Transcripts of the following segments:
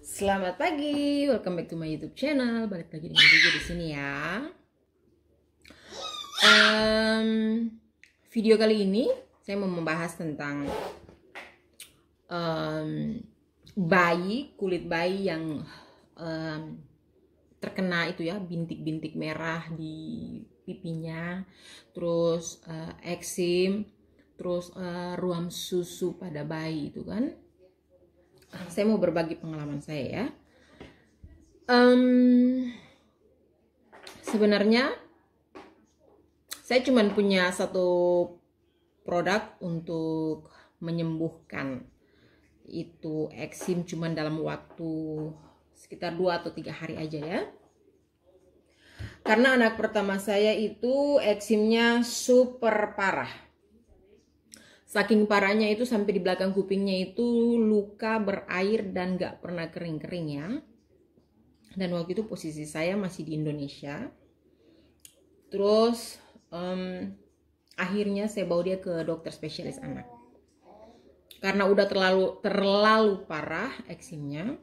Selamat pagi, welcome back to my YouTube channel. Balik lagi dengan video di sini ya. Video kali ini saya mau membahas tentang kulit bayi yang terkena itu ya, bintik-bintik merah di pipinya, terus eksim, terus ruam susu pada bayi itu kan. Saya mau berbagi pengalaman saya ya. Sebenarnya saya cuma punya satu produk untuk menyembuhkan itu eksim, cuman dalam waktu sekitar 2 atau 3 hari aja ya. Karena anak pertama saya itu eksimnya super parah. Saking parahnya itu sampai di belakang kupingnya itu luka berair dan gak pernah kering-kering ya. Dan waktu itu posisi saya masih di Indonesia. Terus akhirnya saya bawa dia ke dokter spesialis anak. Karena udah terlalu parah eksimnya.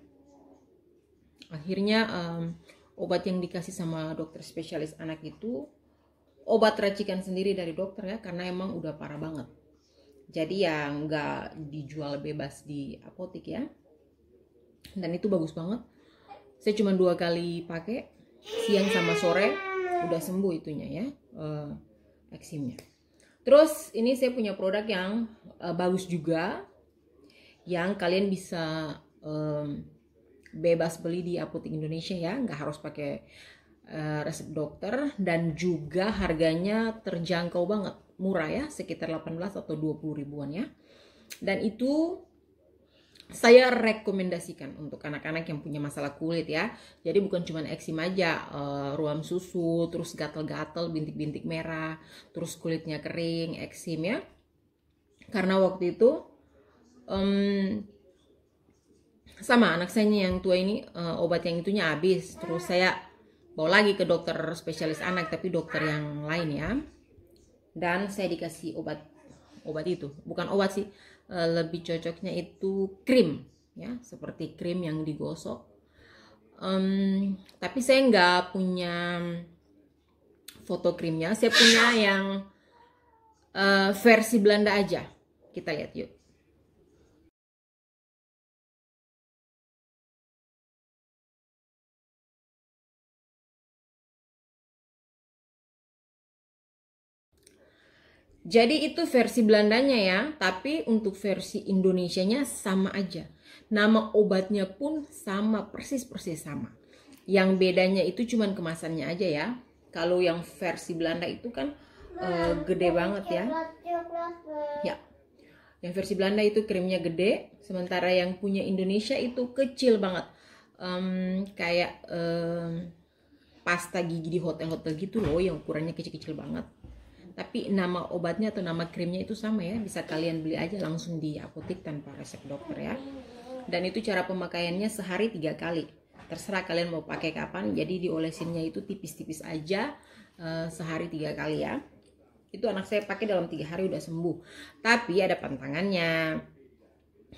Akhirnya obat yang dikasih sama dokter spesialis anak itu obat racikan sendiri dari dokter ya, karena emang udah parah banget. Jadi ya nggak dijual bebas di apotek ya. Dan itu bagus banget. Saya cuma 2 kali pakai, siang sama sore, udah sembuh itunya ya, eksimnya. Terus ini saya punya produk yang bagus juga, yang kalian bisa bebas beli di apotek Indonesia ya, nggak harus pakai resep dokter, dan juga harganya terjangkau banget, murah ya, sekitar 18 atau 20 ribuan ya. Dan itu saya rekomendasikan untuk anak-anak yang punya masalah kulit ya. Jadi bukan cuma eksim aja, ruam susu, terus gatal-gatal, bintik-bintik merah, terus kulitnya kering, eksim ya. Karena waktu itu sama anak saya yang tua ini, obat yang itunya habis. Terus saya bawa lagi ke dokter spesialis anak, tapi dokter yang lain ya. Dan saya dikasih obat itu, bukan obat sih, lebih cocoknya itu krim ya, seperti krim yang digosok. Tapi saya nggak punya foto krimnya, saya punya yang versi Belanda aja. Kita lihat yuk. Jadi itu versi Belandanya ya, tapi untuk versi Indonesianya sama aja. Nama obatnya pun sama, persis sama. Yang bedanya itu cuman kemasannya aja ya. Kalau yang versi Belanda itu kan gede banget ya. Ya, yang versi Belanda itu krimnya gede, sementara yang punya Indonesia itu kecil banget. Kayak pasta gigi di hotel-hotel gitu loh, yang ukurannya kecil-kecil banget. Tapi nama obatnya atau nama krimnya itu sama ya, bisa kalian beli aja langsung di apotek tanpa resep dokter ya. Dan itu cara pemakaiannya sehari 3 kali, terserah kalian mau pakai kapan. Jadi diolesinnya itu tipis-tipis aja, sehari 3 kali ya. Itu anak saya pakai dalam 3 hari udah sembuh. Tapi ada pantangannya,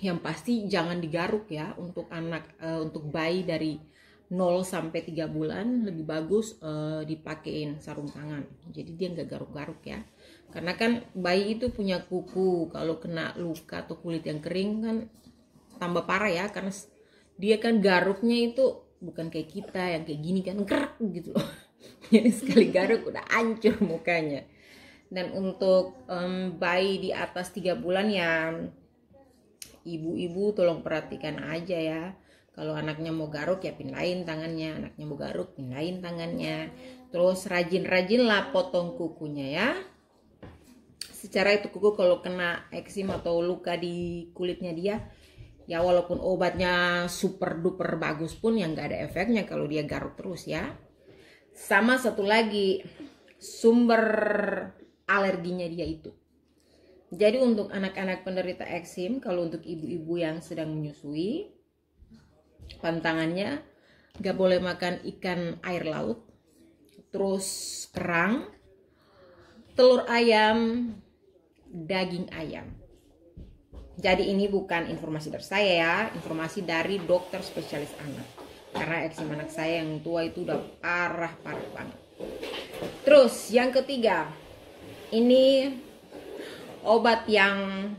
yang pasti jangan digaruk ya. Untuk anak, untuk bayi dari 0 sampai 3 bulan lebih bagus dipakein sarung tangan. Jadi dia nggak garuk-garuk ya. Karena kan bayi itu punya kuku. Kalau kena luka atau kulit yang kering kan tambah parah ya. Karena dia kan garuknya itu bukan kayak kita yang kayak gini kan, gerak gitu loh. Jadi sekali garuk udah hancur mukanya. Dan untuk bayi di atas 3 bulan ya, ibu-ibu tolong perhatikan aja ya. Kalau anaknya mau garuk ya pindahin tangannya, anaknya mau garuk pindahin tangannya. Terus rajin-rajinlah potong kukunya ya. Secara itu kuku kalau kena eksim atau luka di kulitnya dia, ya walaupun obatnya super duper bagus pun yang nggak ada efeknya kalau dia garuk terus ya. Sama satu lagi, sumber alerginya dia itu. Jadi untuk anak-anak penderita eksim, kalau untuk ibu-ibu yang sedang menyusui, pantangannya gak boleh makan ikan air laut, terus kerang, telur ayam, daging ayam. Jadi ini bukan informasi dari saya ya, informasi dari dokter spesialis anak. Karena eksim anak saya yang tua itu udah parah banget. Terus yang ketiga, ini obat yang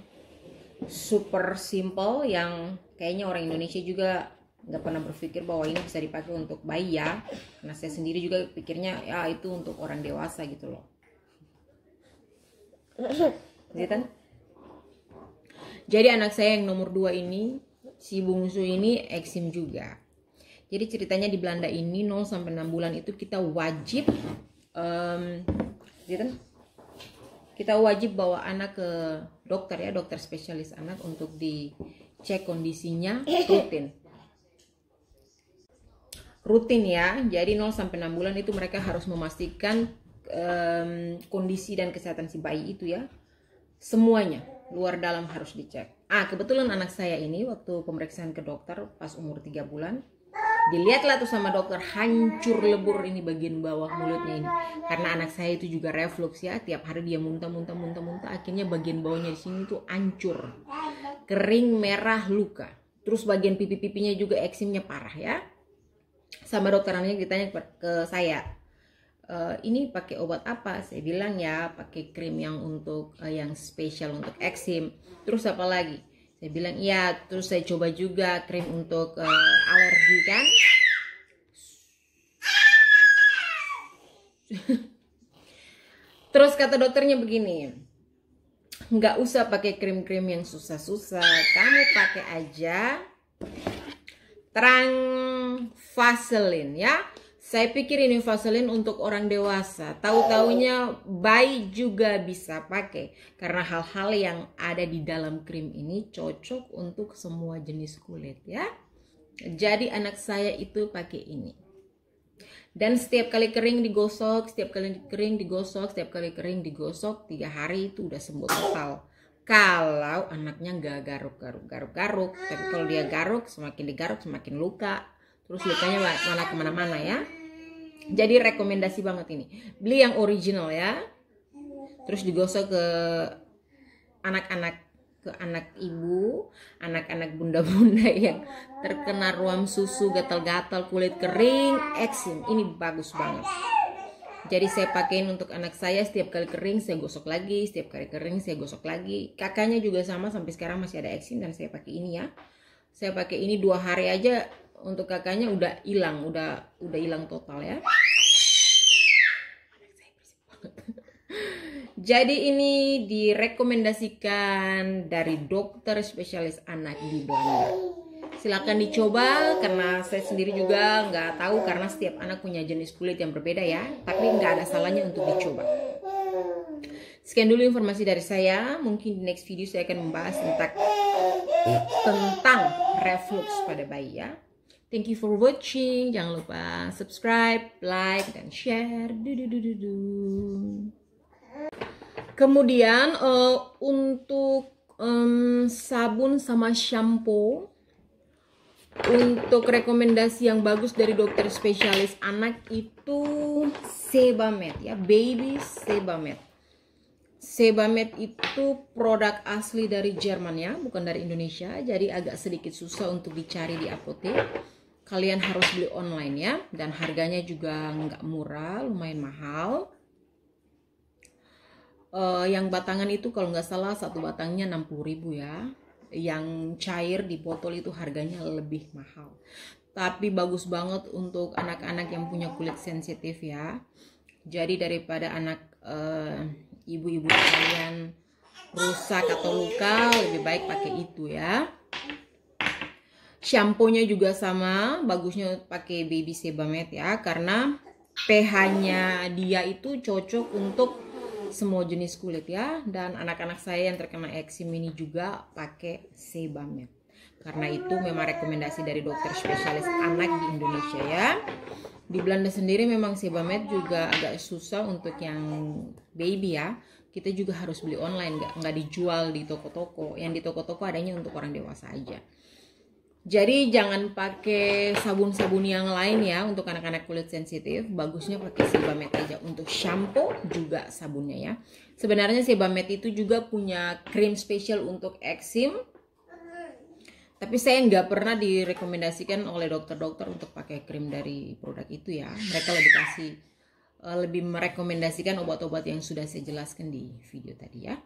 super simple yang kayaknya orang Indonesia juga nggak pernah berpikir bahwa ini bisa dipakai untuk bayi ya. Karena saya sendiri juga pikirnya ya itu untuk orang dewasa gitu loh. Lihat kan? Jadi anak saya yang nomor 2 ini, si bungsu ini eksim juga. Jadi ceritanya di Belanda ini 0 sampai 6 bulan itu kita wajib kita wajib bawa anak ke dokter ya, dokter spesialis anak untuk dicek kondisinya rutin ya. Jadi 0 sampai 6 bulan itu mereka harus memastikan kondisi dan kesehatan si bayi itu ya. Semuanya luar dalam harus dicek. Kebetulan anak saya ini waktu pemeriksaan ke dokter pas umur 3 bulan, dilihatlah tuh sama dokter hancur lebur ini bagian bawah mulutnya ini. Karena anak saya itu juga reflux ya, tiap hari dia muntah, akhirnya bagian bawahnya di sini tuh hancur, kering, merah, luka. Terus bagian pipi-pipinya juga eksimnya parah ya. Sama dokter anaknya ditanya ke saya, ini pakai obat apa? Saya bilang ya pakai krim yang untuk yang spesial untuk eksim. Terus apa lagi? Saya bilang iya. Terus saya coba juga krim untuk alergi kan. Terus kata dokternya begini, nggak usah pakai krim-krim yang susah-susah. Kamu pakai aja terang Vaseline ya. Saya pikir ini Vaseline untuk orang dewasa. Tahu-taunya bayi juga bisa pakai. Karena hal-hal yang ada di dalam krim ini cocok untuk semua jenis kulit ya. Jadi anak saya itu pakai ini. Dan setiap kali kering digosok, setiap kali kering digosok, 3 hari itu udah sembuh total. Kalau anaknya nggak garuk. Tapi kalau dia garuk, semakin digaruk semakin luka. Terus lukanya malah kemana-mana ya. Jadi rekomendasi banget ini. Beli yang original ya. Terus digosok ke anak-anak, ke anak ibu, anak-anak bunda-bunda yang terkena ruam susu, gatal-gatal, kulit kering, eksim. Ini bagus banget. Jadi saya pakein untuk anak saya, setiap kali kering saya gosok lagi, setiap kali kering saya gosok lagi. Kakaknya juga sama, sampai sekarang masih ada eksim dan saya pakai ini ya. Saya pakai ini 2 hari aja. Untuk kakaknya udah hilang, udah hilang total ya. Jadi ini direkomendasikan dari dokter spesialis anak di Belanda. Silakan dicoba karena saya sendiri juga nggak tahu karena setiap anak punya jenis kulit yang berbeda ya. Tapi nggak ada salahnya untuk dicoba. Sekian dulu informasi dari saya. Mungkin di next video saya akan membahas tentang reflux pada bayi ya. Thank you for watching. Jangan lupa subscribe, like, dan share. Kemudian untuk sabun sama shampoo, untuk rekomendasi yang bagus dari dokter spesialis anak itu Sebamed ya, baby Sebamed. Sebamed itu produk asli dari Jerman ya, bukan dari Indonesia. Jadi agak sedikit susah untuk dicari di apotek. Kalian harus beli online ya, dan harganya juga nggak murah, lumayan mahal. Yang batangan itu kalau nggak salah satu batangnya 60.000 ya. Yang cair di botol itu harganya lebih mahal. Tapi bagus banget untuk anak-anak yang punya kulit sensitif ya. Jadi daripada anak ibu-ibu kalian rusak atau luka, lebih baik pakai itu ya. Shampoo-nya juga sama, bagusnya pakai baby Sebamed ya, karena pH-nya dia itu cocok untuk semua jenis kulit ya. Dan anak-anak saya yang terkena eksim ini juga pakai Sebamed. Karena itu memang rekomendasi dari dokter spesialis anak di Indonesia ya. Di Belanda sendiri memang Sebamed juga agak susah untuk yang baby ya. Kita juga harus beli online, nggak dijual di toko-toko. Yang di toko-toko adanya untuk orang dewasa aja. Jadi jangan pakai sabun-sabun yang lain ya untuk anak-anak kulit sensitif. Bagusnya pakai Sebamed aja untuk shampoo juga sabunnya ya. Sebenarnya Sebamed itu juga punya krim spesial untuk eksim. Tapi saya nggak pernah direkomendasikan oleh dokter-dokter untuk pakai krim dari produk itu ya. Mereka lebih merekomendasikan obat-obat yang sudah saya jelaskan di video tadi ya.